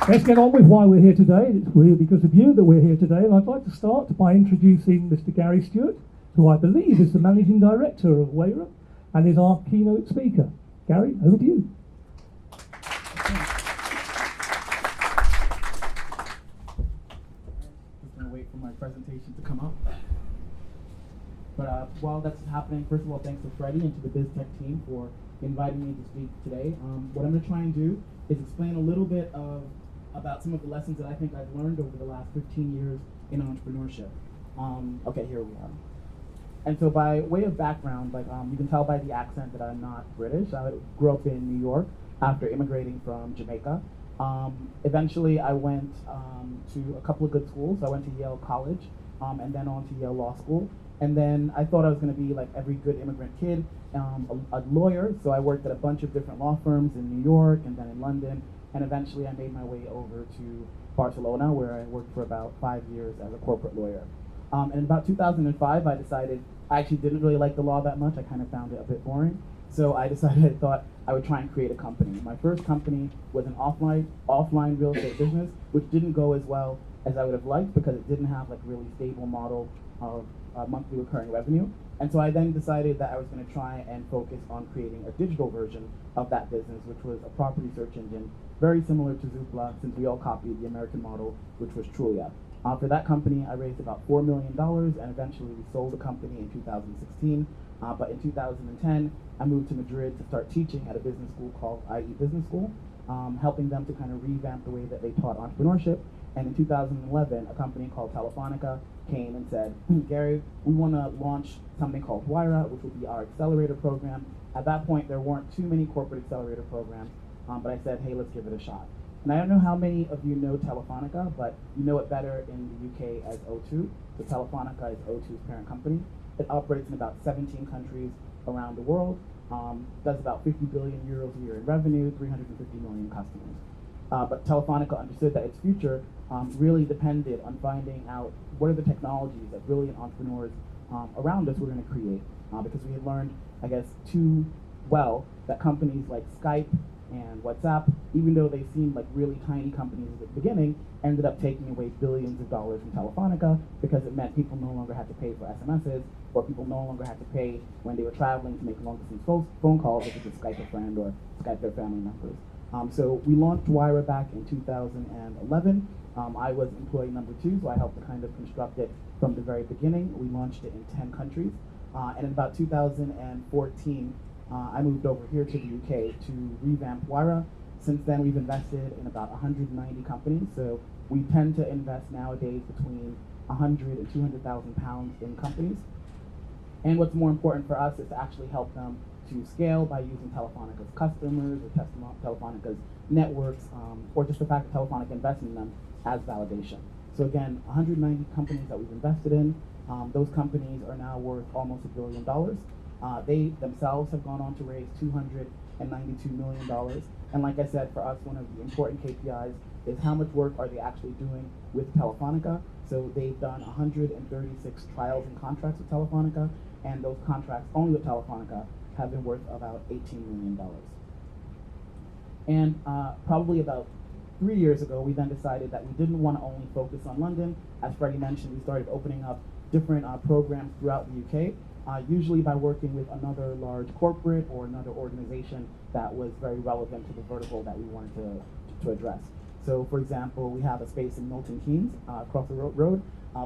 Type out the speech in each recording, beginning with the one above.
Let's get on with why we're here today. We're here because of you that we're here today, and I'd like to start by introducing Mr. Gary Stewart, who I believe is the Managing Director of Wayra and is our keynote speaker. Gary, over to you. Just going to wait for my presentation to come up. But while that's happening, first of all, thanks to Freddie and to the BizTech team for inviting me to speak today. What I'm going to try and do is explain a little bit about some of the lessons that I think I've learned over the last 15 years in entrepreneurship. Okay, here we are. And so by way of background, you can tell by the accent that I'm not British. I grew up in New York after immigrating from Jamaica. Eventually, I went to a couple of good schools. I went to Yale College and then on to Yale Law School. And then I thought I was going to be like every good immigrant kid, a lawyer. So I worked at a bunch of different law firms in New York and then in London. And eventually I made my way over to Barcelona, where I worked for about 5 years as a corporate lawyer. And in about 2005, I decided I actually didn't really like the law that much. I kind of found it a bit boring. So I decided I thought I would try and create a company. My first company was an offline real estate business, which didn't go as well as I would have liked because it didn't have like really stable model of monthly recurring revenue. And so I then decided that I was going to try and focus on creating a digital version of that business, which was a property search engine, very similar to Zoopla, since we all copied the American model, which was Trulia. For that company, I raised about $4 million, and eventually we sold the company in 2016. But in 2010, I moved to Madrid to start teaching at a business school called IE Business School, helping them to kind of revamp the way that they taught entrepreneurship. And in 2011, a company called Telefonica came and said, Gary, we want to launch something called Wayra, which will be our accelerator program. At that point, there weren't too many corporate accelerator programs, but I said, hey, let's give it a shot. And I don't know how many of you know Telefonica, but you know it better in the UK as O2. So Telefonica is O2's parent company. It operates in about 17 countries around the world, does about 50 billion euros a year in revenue, 350 million customers. But Telefonica understood that its future really depended on finding out what are the technologies that brilliant entrepreneurs around us were going to create. Because we had learned, I guess, too well that companies like Skype and WhatsApp, even though they seemed like really tiny companies at the beginning, ended up taking away billions of dollars from Telefonica because it meant people no longer had to pay for SMSs, or people no longer had to pay when they were traveling to make long-distance phone calls, if they could Skype a friend or Skype their family members. So we launched Wayra back in 2011. I was employee number 2, so I helped to kind of construct it from the very beginning. We launched it in 10 countries. And in about 2014, I moved over here to the UK to revamp Wayra. Since then, we've invested in about 190 companies. So we tend to invest nowadays between 100 and 200,000 pounds in companies. And what's more important for us is to actually help them to scale by using Telefonica's customers or Telefonica's networks, or just the fact that Telefonica invested in them as validation. So again, 190 companies that we've invested in. Those companies are now worth almost $1 billion. They themselves have gone on to raise $292 million. And like I said, for us, one of the important KPIs is how much work are they actually doing with Telefonica. So they've done 136 trials and contracts with Telefonica, and those contracts only with Telefonica have been worth about $18 million. And probably about 3 years ago, we then decided that we didn't want to only focus on London. As Freddie mentioned, we started opening up different programs throughout the UK, usually by working with another large corporate or another organization that was very relevant to the vertical that we wanted to address. So for example, we have a space in Milton Keynes, across the road,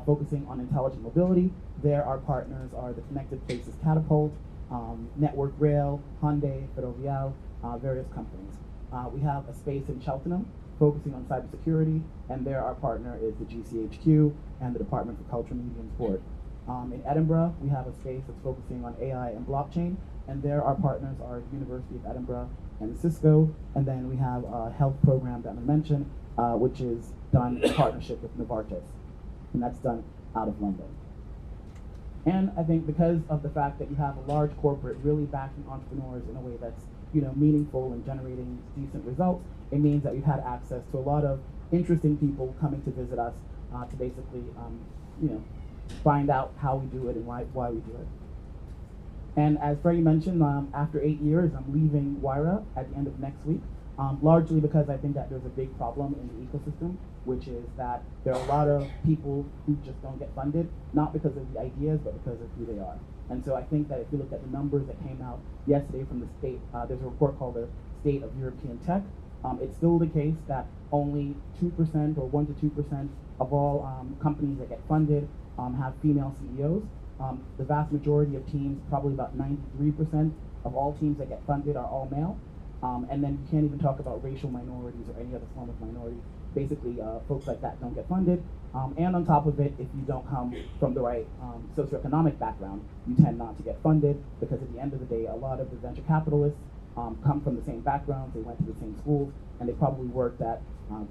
focusing on intelligent mobility. There our partners are the Connected Places Catapult, Network Rail, Hyundai, Ferrovial, various companies. We have a space in Cheltenham focusing on cybersecurity, and there our partner is the GCHQ and the Department for Culture, Media and Sport. In Edinburgh, we have a space that's focusing on AI and blockchain, and there our partners are the University of Edinburgh and Cisco, and then we have a health program that I mentioned, which is done in partnership with Novartis, and that's done out of London. And I think because of the fact that you have a large corporate really backing entrepreneurs in a way that's meaningful and generating decent results, it means that we've had access to a lot of interesting people coming to visit us to basically find out how we do it and why we do it. And as Freddie mentioned, after 8 years, I'm leaving Wayra at the end of next week. largely because I think that there's a big problem in the ecosystem, which is that there are a lot of people who just don't get funded, not because of the ideas, but because of who they are. And so I think that if you look at the numbers that came out yesterday from the state, there's a report called the State of European Tech. It's still the case that only 2% or 1 to 2% of all companies that get funded have female CEOs. The vast majority of teams, probably about 93% of all teams that get funded are all male. And then you can't even talk about racial minorities or any other form of minority. Basically, folks like that don't get funded. And on top of it, if you don't come from the right socioeconomic background, you tend not to get funded because at the end of the day, a lot of the venture capitalists come from the same backgrounds, they went to the same schools, and they probably worked at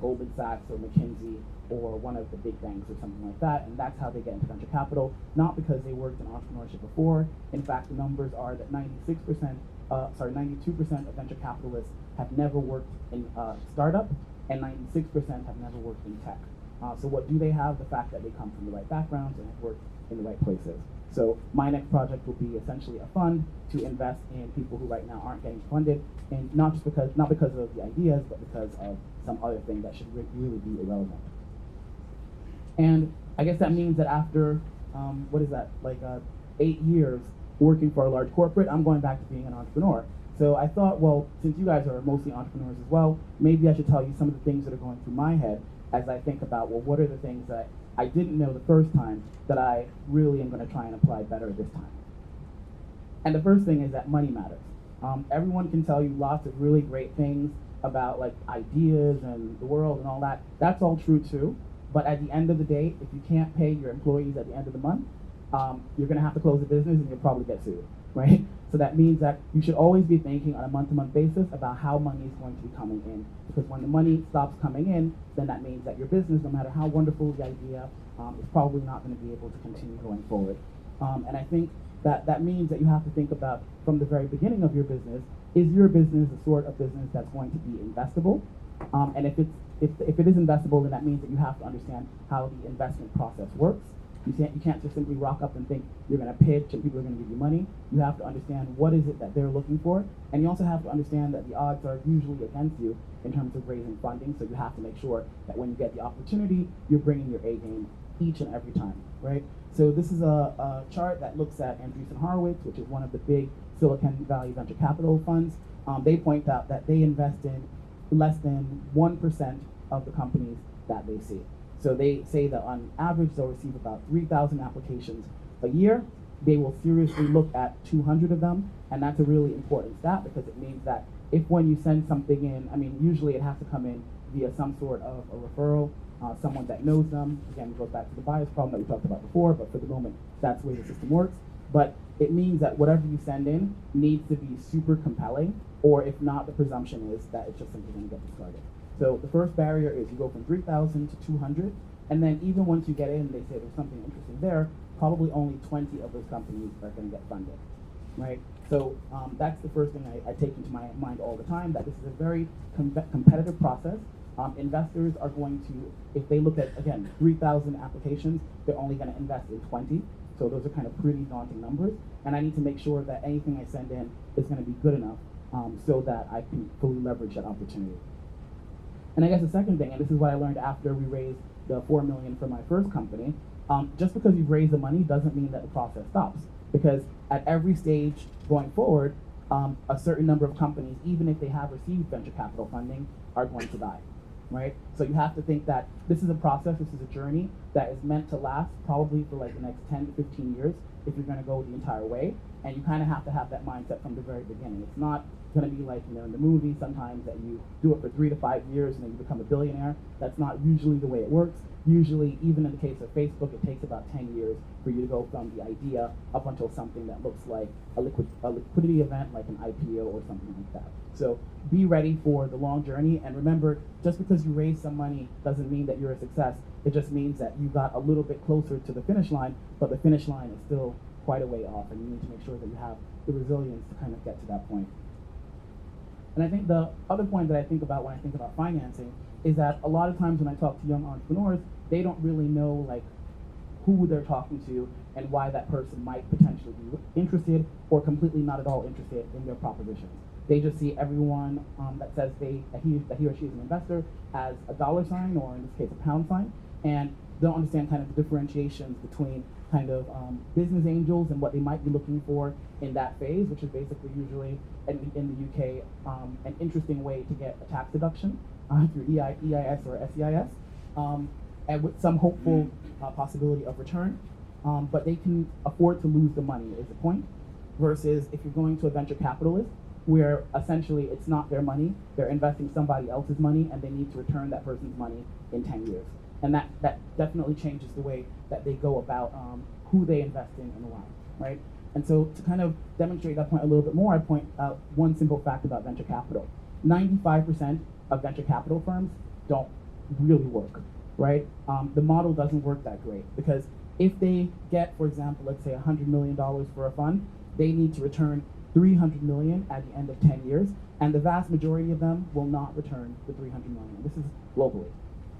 Goldman Sachs or McKinsey or one of the big banks or something like that, and that's how they get into venture capital, not because they worked in entrepreneurship before. In fact, the numbers are that 92% of venture capitalists have never worked in a startup, and 96% have never worked in tech. So what do they have? The fact that they come from the right backgrounds and have worked in the right places. So my next project will be essentially a fund to invest in people who right now aren't getting funded, and not because of the ideas, but because of some other thing that should really be irrelevant. And I guess that means that after, 8 years working for a large corporate, I'm going back to being an entrepreneur. So I thought, well, since you guys are mostly entrepreneurs as well, maybe I should tell you some of the things that are going through my head as I think about, well, what are the things that I didn't know the first time that I really am going to try and apply better this time. And the first thing is that money matters. Everyone can tell you lots of really great things about like ideas and the world and all that. That's all true too. But at the end of the day, if you can't pay your employees at the end of the month, you're going to have to close the business and you'll probably get sued, right? So that means that you should always be thinking on a month-to-month basis about how money is going to be coming in. Because when the money stops coming in, then that means that your business, no matter how wonderful the idea, is probably not going to be able to continue going forward. And I think that means that you have to think about, from the very beginning of your business, is your business the sort of business that's going to be investable? And if it is investable, then that means that you have to understand how the investment process works. You can't just simply rock up and think you're going to pitch and people are going to give you money. You have to understand what is it that they're looking for, and you also have to understand that the odds are usually against you in terms of raising funding, so you have to make sure that when you get the opportunity, you're bringing your A game each and every time, right? So this is a chart that looks at Andreessen Horowitz, which is one of the big Silicon Valley venture capital funds. They point out that they invest in less than 1% of the companies that they see. So they say that on average, they'll receive about 3,000 applications a year. They will seriously look at 200 of them, and that's a really important stat because it means that if when you send something in, I mean, usually it has to come in via some sort of a referral, someone that knows them. Again, it goes back to the bias problem that we talked about before, but for the moment, that's the way the system works. But it means that whatever you send in needs to be super compelling, or if not, the presumption is that it's just simply going to get discarded. So the first barrier is you go from 3,000 to 200, and then even once you get in, they say there's something interesting there, probably only 20 of those companies are going to get funded, right? So that's the first thing I take into my mind all the time, that this is a very competitive process. Investors are going to, if they look at, again, 3,000 applications, they're only going to invest in 20. So those are kind of pretty daunting numbers. And I need to make sure that anything I send in is going to be good enough so that I can fully leverage that opportunity. And I guess the second thing, and this is what I learned after we raised the $4 million for my first company, just because you've raised the money doesn't mean that the process stops. Because at every stage going forward, a certain number of companies, even if they have received venture capital funding, are going to die, right? So you have to think that this is a process, this is a journey that is meant to last probably for like the next 10 to 15 years if you're going to go the entire way. And you kind of have to have that mindset from the very beginning. It's not going to be like, in the movie sometimes that you do it for 3 to 5 years and then you become a billionaire. That's not usually the way it works. Usually, even in the case of Facebook, it takes about 10 years for you to go from the idea up until something that looks like a liquidity event, like an IPO or something like that. So be ready for the long journey, and remember, just because you raise some money doesn't mean that you're a success. It just means that you got a little bit closer to the finish line, but the finish line is still quite a way off, and you need to make sure that you have the resilience to kind of get to that point. And I think the other point that I think about when I think about financing is that a lot of times when I talk to young entrepreneurs, they don't really know like who they're talking to and why that person might potentially be interested or completely not at all interested in their propositions. They just see everyone that says that he or she is an investor as a dollar sign, or in this case, a pound sign, and don't understand kind of the differentiations between kind of business angels and what they might be looking for in that phase, which is basically usually in the UK an interesting way to get a tax deduction through EIS or SEIS, and with some hopeful possibility of return, but they can afford to lose the money is the point, versus if you're going to a venture capitalist, where essentially it's not their money, they're investing somebody else's money, and they need to return that person's money in 10 years. And that definitely changes the way that they go about who they invest in and why, right? And so to kind of demonstrate that point a little bit more, I point out one simple fact about venture capital. 95% of venture capital firms don't really work, right? The model doesn't work that great, because if they get, for example, let's say $100 million for a fund, they need to return $300 million at the end of 10 years, and the vast majority of them will not return the $300 million. This is globally.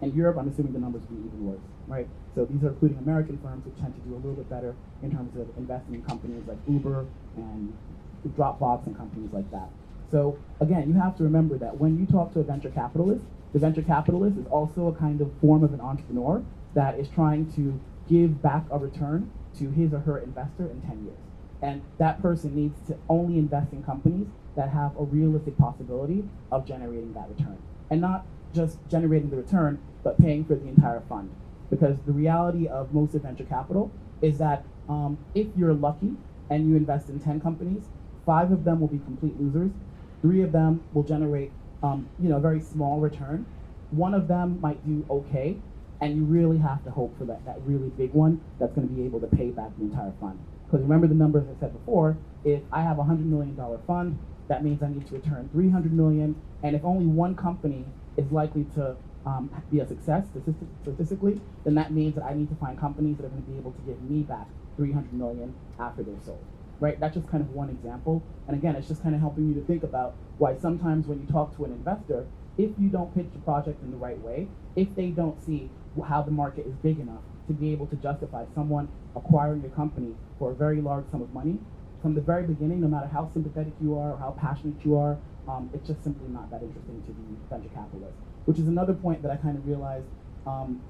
In Europe, I'm assuming the numbers will be even worse, right? So these are including American firms, which tend to do a little bit better in terms of investing in companies like Uber and Dropbox and companies like that. So again, you have to remember that when you talk to a venture capitalist, the venture capitalist is also a kind of form of an entrepreneur that is trying to give back a return to his or her investor in 10 years. And that person needs to only invest in companies that have a realistic possibility of generating that return. And not just generating the return, but paying for the entire fund. Because the reality of most of venture capital is that if you're lucky and you invest in 10 companies, 5 of them will be complete losers, 3 of them will generate a very small return, 1 of them might do okay, and you really have to hope for that really big one that's going to be able to pay back the entire fund. Because remember the numbers I said before, if I have a $100 million fund, that means I need to return $300 million, and if only 1 company is likely to be a success statistically, then that means that I need to find companies that are going to be able to give me back $300 million after they're sold, right? That's just kind of one example. And again, it's just kind of helping you to think about why sometimes when you talk to an investor, if you don't pitch the project in the right way, if they don't see how the market is big enough to be able to justify someone acquiring your company for a very large sum of money, from the very beginning, no matter how sympathetic you are or how passionate you are, it's just simply not that interesting to the venture capitalist. Which is another point that I kind of realized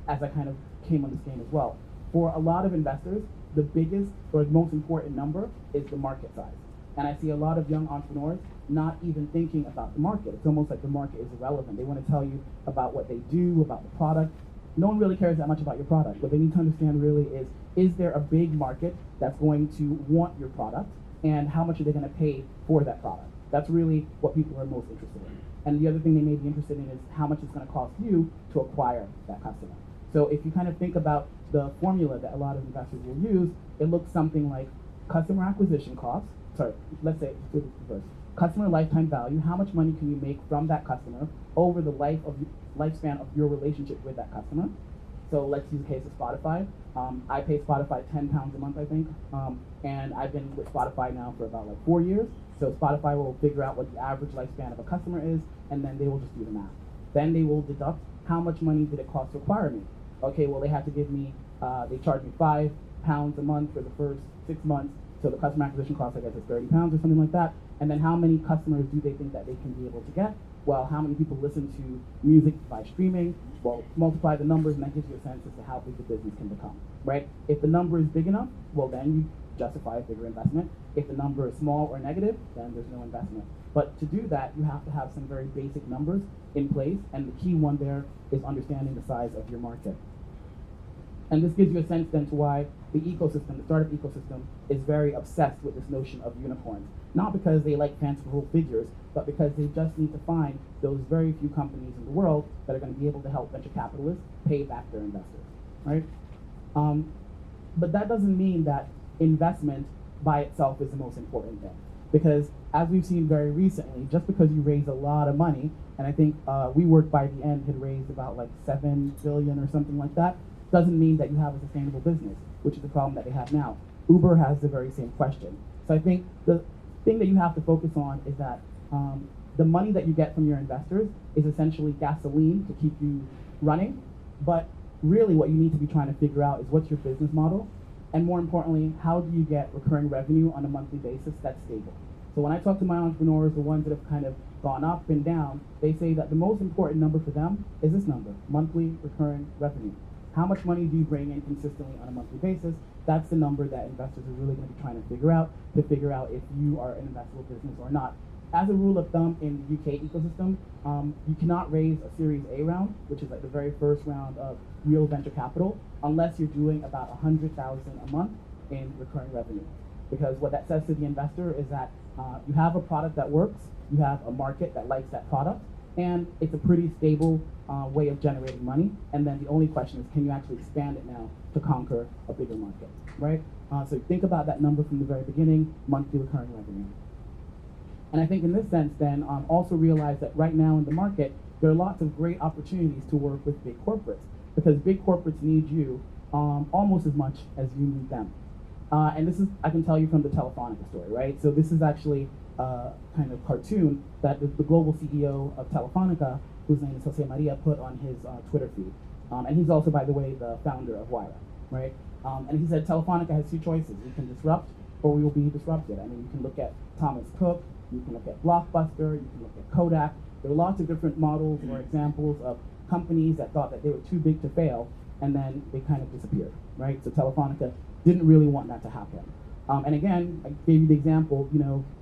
as I kind of came on this game as well. For a lot of investors, the biggest or most important number is the market size. And I see a lot of young entrepreneurs not even thinking about the market. It's almost like the market is irrelevant. They want to tell you about what they do, about the product. No one really cares that much about your product. What they need to understand really is there a big market that's going to want your product, and how much are they going to pay for that product? That's really what people are most interested in. And the other thing they may be interested in is how much it's going to cost you to acquire that customer. So if you kind of think about the formula that a lot of investors will use, it looks something like customer acquisition costs. Let's say first. Customer lifetime value, how much money can you make from that customer over the lifespan of your relationship with that customer. So let's use the case of Spotify. I pay Spotify £10 a month, I think, and I've been with Spotify now for about 4 years. So Spotify will figure out what the average lifespan of a customer is, and then they will just do the math. Then they will deduct how much money did it cost to acquire me. Okay, well they have to give me, they charge me £5 a month for the first 6 months. So the customer acquisition cost, I guess, is £30 or something like that. And then how many customers do they think that they can be able to get? Well, how many people listen to music by streaming? Well, multiply the numbers, and that gives you a sense as to how big the business can become, right? If the number is big enough, well, then you justify a bigger investment. If the number is small or negative, then there's no investment. But to do that, you have to have some very basic numbers in place, and the key one there is understanding the size of your market. And this gives you a sense then to why the ecosystem, the startup ecosystem, is very obsessed with this notion of unicorns. Not because they like fanciful figures, but because they just need to find those very few companies in the world that are going to be able to help venture capitalists pay back their investors, right? But that doesn't mean that investment by itself is the most important thing. Because as we've seen very recently, just because you raise a lot of money, and I think WeWork by the end had raised about $7 billion or something like that, doesn't mean that you have a sustainable business, which is the problem that they have now. Uber has the very same question. So I think the thing that you have to focus on is that the money that you get from your investors is essentially gasoline to keep you running, but really what you need to be trying to figure out is what's your business model, and more importantly, how do you get recurring revenue on a monthly basis that's stable? So when I talk to my entrepreneurs, the ones that have kind of gone up and down, they say that the most important number for them is this number, monthly recurring revenue. How much money do you bring in consistently on a monthly basis? That's the number that investors are really going to be trying to figure out if you are an investable business or not. As a rule of thumb in the UK ecosystem, you cannot raise a Series A round, which is like the very first round of real venture capital, unless you're doing about 100,000 a month in recurring revenue. Because what that says to the investor is that you have a product that works, you have a market that likes that product, and it's a pretty stable way of generating money. And then the only question is, can you actually expand it now to conquer a bigger market, right? So think about that number from the very beginning, monthly recurring revenue. And I think in this sense, then, also realize that right now in the market, there are lots of great opportunities to work with big corporates, because big corporates need you almost as much as you need them. And this is, I can tell you from the Telefonica story, right? So this is actually a kind of cartoon that the global CEO of Telefonica, whose name is Jose Maria, put on his Twitter feed. And he's also, by the way, the founder of Wayra, right? And he said Telefonica has two choices. We can disrupt or we will be disrupted. I mean, you can look at Thomas Cook, you can look at Blockbuster, you can look at Kodak. There are lots of different models or examples of companies that thought that they were too big to fail, and then they kind of disappeared, right? So Telefonica didn't really want that to happen. And again, I gave you the example,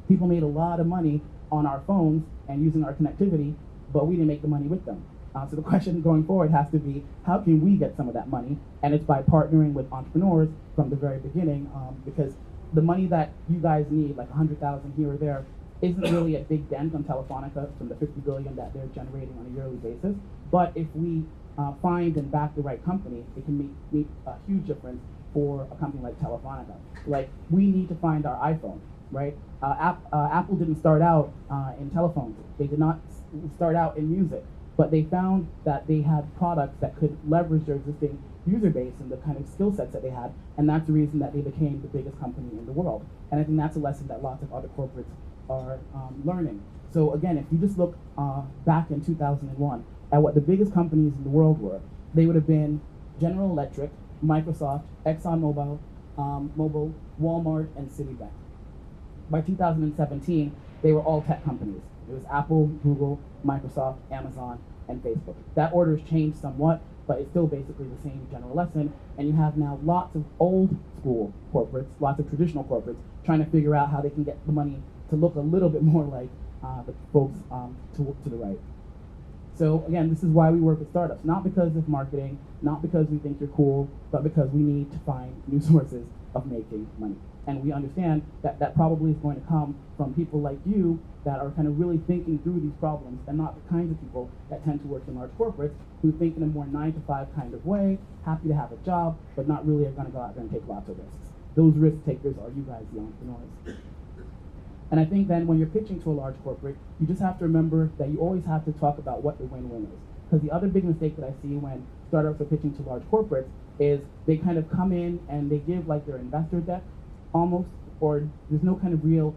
people made a lot of money on our phones and using our connectivity, but we didn't make the money with them. So the question going forward has to be, how can we get some of that money? And it's by partnering with entrepreneurs from the very beginning, because the money that you guys need, like 100,000 here or there, isn't really a big dent on Telefonica from the 50 billion that they're generating on a yearly basis. But if we find and back the right company, it can make a huge difference for a company like Telefonica. Like, we need to find our iPhone, right? Apple didn't start out in telephones. They did not start out in music, but they found that they had products that could leverage their existing user base and the kind of skill sets that they had, and that's the reason that they became the biggest company in the world. And I think that's a lesson that lots of other corporates are learning. So again, if you just look back in 2001 at what the biggest companies in the world were, they would have been General Electric, Microsoft, ExxonMobil, Mobil, Walmart, and Citibank. By 2017, they were all tech companies. It was Apple, Google, Microsoft, Amazon, and Facebook. That order has changed somewhat, but it's still basically the same general lesson. And you have now lots of old school corporates, lots of traditional corporates, trying to figure out how they can get the money to look a little bit more like the folks to the right. So again, this is why we work with startups, not because of marketing, not because we think you're cool, but because we need to find new sources of making money. And we understand that that probably is going to come from people like you that are kind of really thinking through these problems, and not the kinds of people that tend to work in large corporates who think in a more 9-to-5 kind of way, happy to have a job, but not really are going to go out there and take lots of risks. Those risk takers are you guys, the entrepreneurs. And I think then when you're pitching to a large corporate, you just have to remember that you always have to talk about what the win-win is. Because the other big mistake that I see when startups are pitching to large corporates is they kind of come in and they give like their investor deck almost, or there's no kind of real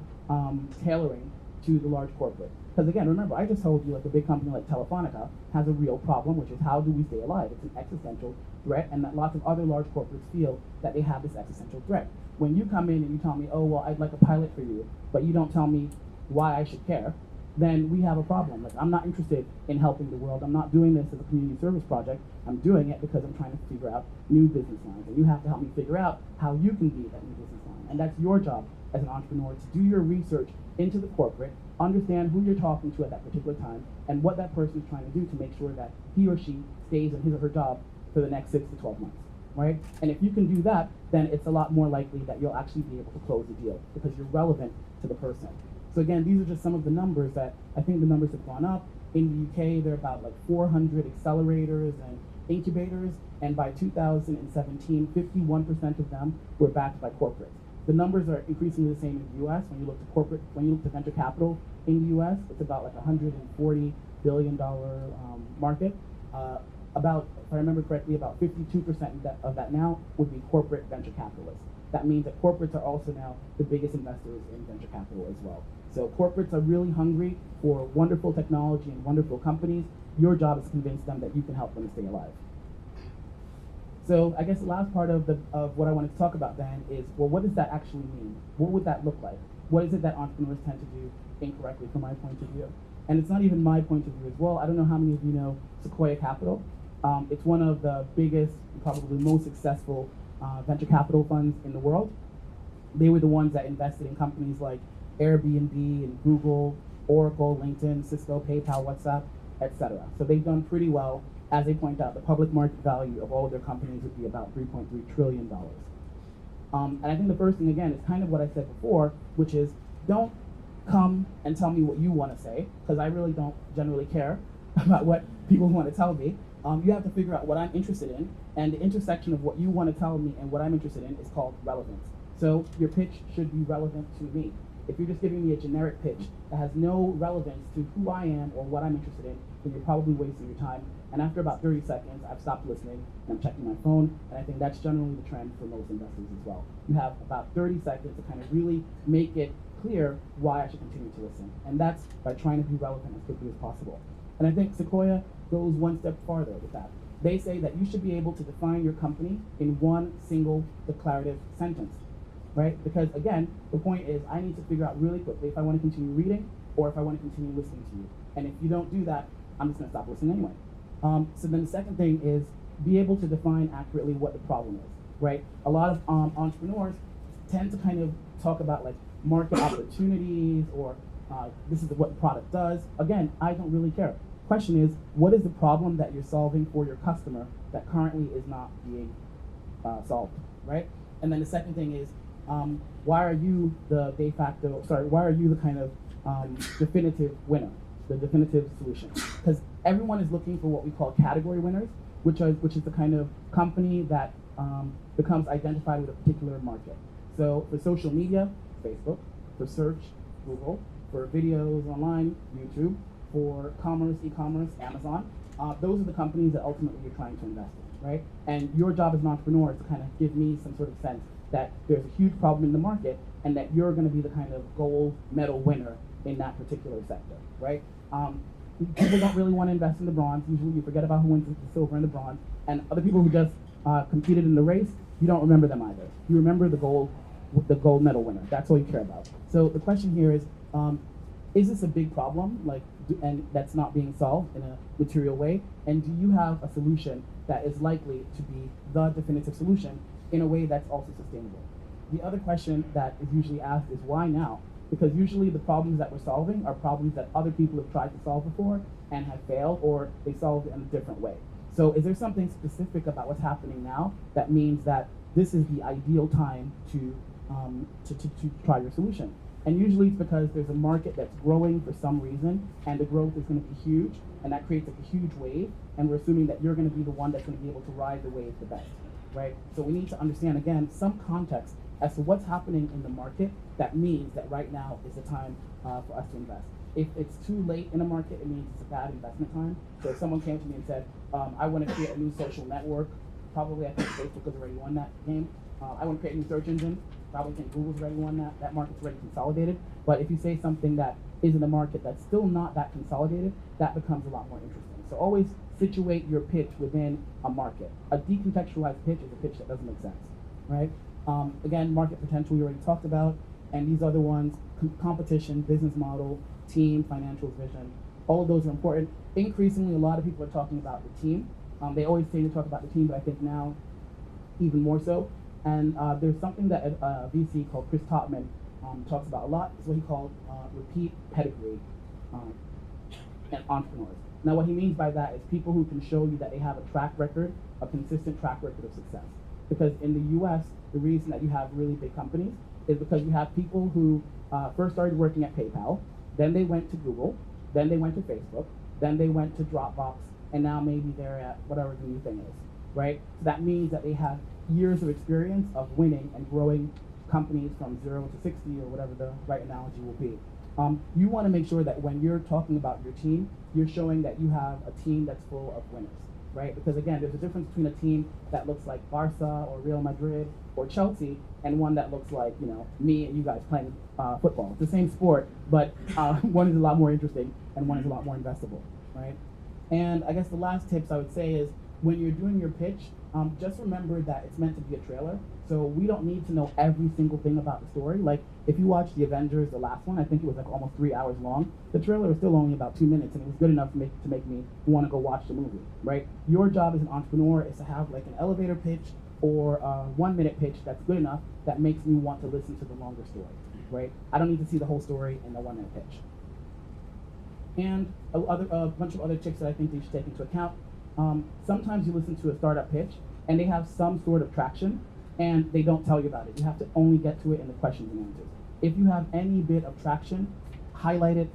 tailoring to the large corporate. Because again, remember, I just told you like a big company like Telefonica has a real problem, which is how do we stay alive? It's an existential threat, and that lots of other large corporates feel that they have this existential threat. When you come in and you tell me, oh, well, I'd like a pilot for you, but you don't tell me why I should care, then we have a problem. Like, I'm not interested in helping the world. I'm not doing this as a community service project. I'm doing it because I'm trying to figure out new business lines. And you have to help me figure out how you can be that new business line. And that's your job as an entrepreneur, to do your research into the corporate, understand who you're talking to at that particular time, and what that person is trying to do to make sure that he or she stays in his or her job for the next 6 to 12 months, right? And if you can do that, then it's a lot more likely that you'll actually be able to close the deal because you're relevant to the person. So again, these are just some of the numbers that I think the numbers have gone up. In the UK, there are about like 400 accelerators and incubators, and by 2017, 51% of them were backed by corporates. The numbers are increasingly the same in the US. When you look to venture capital in the US, it's about like $140 billion market. About, if I remember correctly, about 52% of that now would be corporate venture capitalists. That means that corporates are also now the biggest investors in venture capital as well. So corporates are really hungry for wonderful technology and wonderful companies. Your job is to convince them that you can help them stay alive. So I guess the last part of what I wanted to talk about then is, well, what does that actually mean? What would that look like? what is it that entrepreneurs tend to do incorrectly from my point of view? And it's not even my point of view as well. I don't know how many of you know Sequoia Capital. It's one of the biggest, probably most successful venture capital funds in the world. They were the ones that invested in companies like Airbnb and Google, Oracle, LinkedIn, Cisco, PayPal, WhatsApp, etc. So they've done pretty well. As they point out, the public market value of all of their companies would be about $3.3 trillion. And I think the first thing, again, is kind of what I said before, which is don't come and tell me what you want to say, because I really don't generally care about what people want to tell me. You have to figure out what I'm interested in, and the intersection of what you want to tell me and what I'm interested in is called relevance. So your pitch should be relevant to me. If you're just giving me a generic pitch that has no relevance to who I am or what I'm interested in, then you're probably wasting your time. And after about 30 seconds, I've stopped listening and I'm checking my phone, and I think that's generally the trend for most investors as well. You have about 30 seconds to kind of really make it clear why I should continue to listen. And that's by trying to be relevant as quickly as possible. And I think Sequoia goes one step farther with that. They say that you should be able to define your company in one single declarative sentence, right? Because again, the point is I need to figure out really quickly if I want to continue reading or if I want to continue listening to you. And if you don't do that, I'm just going to stop listening anyway. So then the second thing is be able to define accurately what the problem is, right? A lot of entrepreneurs tend to kind of talk about like market opportunities or this is what the product does. Again, I don't really care. Question is, what is the problem that you're solving for your customer that currently is not being solved, right? And then the second thing is, why are you the why are you the kind of definitive winner, the definitive solution? Because everyone is looking for what we call category winners, which is the kind of company that becomes identified with a particular market. So for social media, Facebook; for search, Google; for videos online, YouTube; for commerce, e-commerce, Amazon. Those are the companies that ultimately you're trying to invest in, right? And your job as an entrepreneur is to kind of give me some sort of sense that there's a huge problem in the market and that you're going to be the kind of gold medal winner in that particular sector, right? People don't really want to invest in the bronze. Usually you forget about who wins the silver and the bronze. And other people who just competed in the race, you don't remember them either. You remember the gold medal winner. That's all you care about. So the question here is this a big problem, and that's not being solved in a material way? And do you have a solution that is likely to be the definitive solution in a way that's also sustainable? The other question that is usually asked is why now? Because usually the problems that we're solving are problems that other people have tried to solve before and have failed, or they solved it in a different way. So is there something specific about what's happening now that means that this is the ideal time to try your solution? And usually it's because there's a market that's growing for some reason, and the growth is going to be huge, and that creates like a huge wave, and we're assuming that you're going to be the one that's going to be able to ride the wave the best, right? So we need to understand, again, some context as to what's happening in the market that means that right now is the time for us to invest. If it's too late in a market, it means it's a bad investment time. So if someone came to me and said, I want to create a new social network, probably I think Facebook has already won that game. I want to create a new search engine, probably think Google's already won that. That market's already consolidated. But if you say something that is in a market that's still not that consolidated, that becomes a lot more interesting. So always situate your pitch within a market. A decontextualized pitch is a pitch that doesn't make sense, right? Again, market potential we already talked about, and these other ones, competition, business model, team, financial vision, all of those are important. Increasingly, a lot of people are talking about the team. They always say to talk about the team, but I think now even more so. And there's something that a VC called Chris Topman talks about a lot. It's what he called repeat pedigree and entrepreneurs. Now, what he means by that is people who can show you that they have a track record, a consistent track record of success. Because in the US, the reason that you have really big companies is because you have people who first started working at PayPal, then they went to Google, then they went to Facebook, then they went to Dropbox, and now maybe they're at whatever the new thing is, right? So that means that they have years of experience of winning and growing companies from 0 to 60 or whatever the right analogy will be. You want to make sure that when you're talking about your team, you're showing that you have a team that's full of winners, right? Because again, there's a difference between a team that looks like Barca or Real Madrid or Chelsea and one that looks like, me and you guys playing football. It's the same sport, but one is a lot more interesting and one is a lot more investable, right? And I guess the last tips I would say is when you're doing your pitch, just remember that it's meant to be a trailer. So we don't need to know every single thing about the story. Like, if you watch The Avengers, the last one, I think it was like almost 3 hours long. The trailer was still only about 2 minutes, and it was good enough to make me want to go watch the movie, right? Your job as an entrepreneur is to have like an elevator pitch or a 1 minute pitch that's good enough that makes me want to listen to the longer story, right? I don't need to see the whole story in the 1 minute pitch. And a bunch of other tricks that I think you should take into account. Sometimes you listen to a startup pitch and they have some sort of traction and they don't tell you about it. You have to only get to it in the questions and answers. If you have any bit of traction, highlight it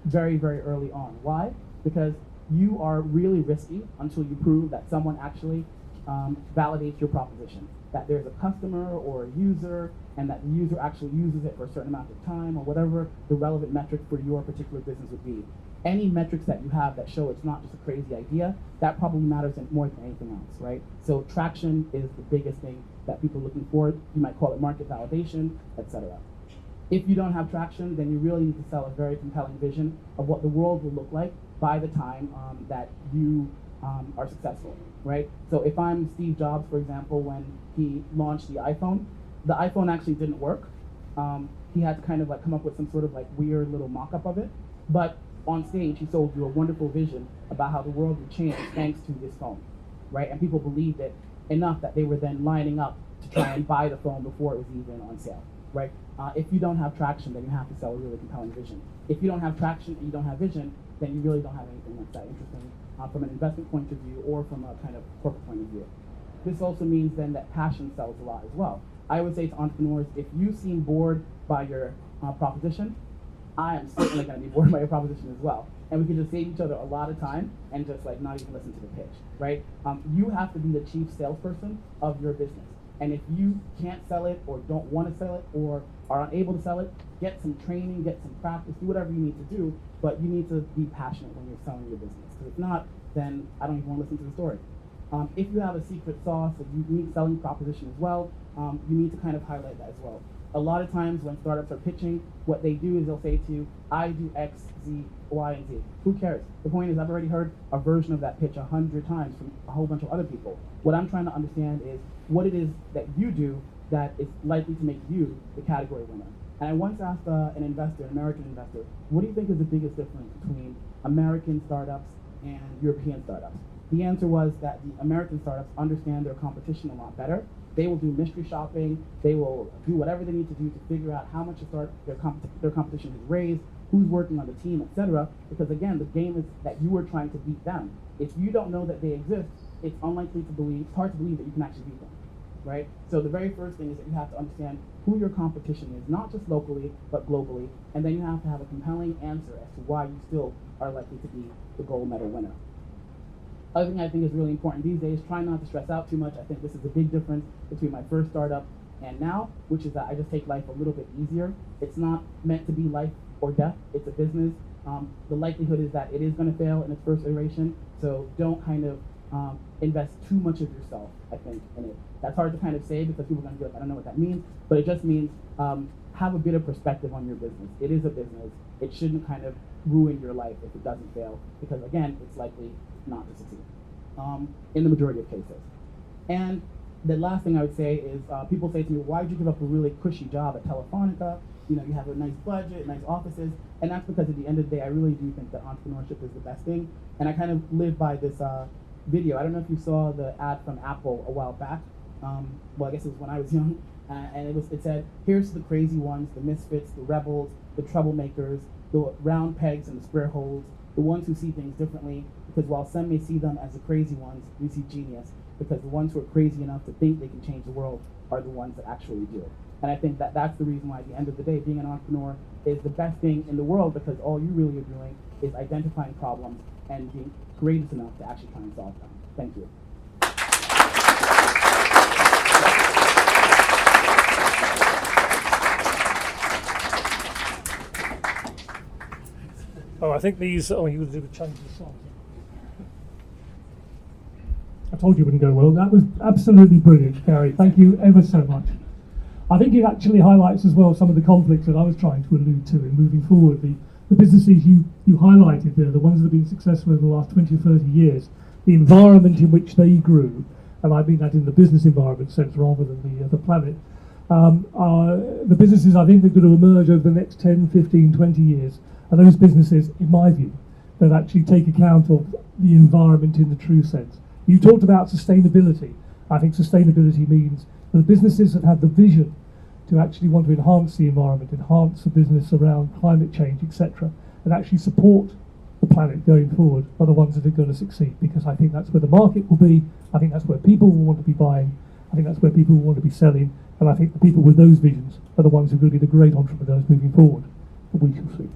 very, very early on. Why? Because you are really risky until you prove that someone actually validates your proposition, that there's a customer or a user and that the user actually uses it for a certain amount of time or whatever the relevant metric for your particular business would be. Any metrics that you have that show it's not just a crazy idea, that probably matters more than anything else, right? So traction is the biggest thing that people are looking for. You might call it market validation, etc. If you don't have traction, then you really need to sell a very compelling vision of what the world will look like by the time that you are successful, right? So if I'm Steve Jobs, for example, when he launched the iPhone actually didn't work. He had to kind of like come up with some sort of like weird little mock-up of it, but on stage, he sold you a wonderful vision about how the world would change thanks to this phone, right? And people believed it enough that they were then lining up to try and buy the phone before it was even on sale, right? If you don't have traction, then you have to sell a really compelling vision. If you don't have traction and you don't have vision, then you really don't have anything that's that interesting from an investment point of view or from a kind of corporate point of view. This also means then that passion sells a lot as well. I would say to entrepreneurs, if you seem bored by your proposition, I am certainly going to be bored by your proposition as well. And we can just save each other a lot of time and just like not even listen to the pitch, right? You have to be the chief salesperson of your business. And if you can't sell it or don't want to sell it or are unable to sell it, get some training, get some practice, do whatever you need to do, but you need to be passionate when you're selling your business. Because if not, then I don't even want to listen to the story. If you have a secret sauce, a unique selling proposition as well, you need to kind of highlight that as well. A lot of times when startups are pitching, what they do is they'll say to you, I do X, Z, Y, and Z. Who cares? The point is I've already heard a version of that pitch 100 times from a whole bunch of other people. What I'm trying to understand is what it is that you do that is likely to make you the category winner. And I once asked an investor, an American investor, what do you think is the biggest difference between American startups and European startups? The answer was that the American startups understand their competition a lot better. They will do mystery shopping. They will do whatever they need to do to figure out how much their competition has raised, who's working on the team, etc. Because again, the game is that you are trying to beat them. If you don't know that they exist, it's hard to believe that you can actually beat them, right? So the very first thing is that you have to understand who your competition is, not just locally, but globally. And then you have to have a compelling answer as to why you still are likely to be the gold medal winner. Other thing I think is really important these days, try not to stress out too much. I think this is a big difference between my first startup and now, which is that I just take life a little bit easier. It's not meant to be life or death. It's a business. The likelihood is that it is going to fail in its first iteration, so don't kind of invest too much of yourself, I think, in it. That's hard to kind of say because people are going to be like, I don't know what that means, but it just means have a bit of perspective on your business. It is a business. It shouldn't kind of ruin your life if it doesn't fail, because again, it's likely not to succeed in the majority of cases. And the last thing I would say is people say to me, why did you give up a really cushy job at Telefonica? You know, you have a nice budget, nice offices, and that's because at the end of the day, I really do think that entrepreneurship is the best thing. And I kind of live by this video. I don't know if you saw the ad from Apple a while back. Well, I guess it was when I was young. And it said, here's the crazy ones, the misfits, the rebels, the troublemakers, the round pegs and the square holes, the ones who see things differently, because while some may see them as the crazy ones, we see genius, because the ones who are crazy enough to think they can change the world are the ones that actually do. And I think that that's the reason why at the end of the day, being an entrepreneur is the best thing in the world, because all you really are doing is identifying problems and being courageous enough to actually try and solve them. Thank you. Oh, I think these. Oh, you would do the change the slides. I told you it wouldn't go well. That was absolutely brilliant, Gary. Thank you ever so much. I think it actually highlights as well some of the conflicts that I was trying to allude to in moving forward. The businesses you highlighted there, the ones that have been successful over the last 20 or 30 years, the environment in which they grew, and I mean that in the business environment sense rather than the planet. The businesses I think that are going to emerge over the next 10, 15, 20 years are those businesses, in my view, that actually take account of the environment in the true sense. You talked about sustainability. I think sustainability means the businesses that have the vision to actually want to enhance the environment, enhance the business around climate change, etc., and actually support the planet going forward are the ones that are going to succeed, because I think that's where the market will be, I think that's where people will want to be buying, I think that's where people will want to be selling, and I think the people with those visions are the ones who are going to be the great entrepreneurs moving forward, that we shall see.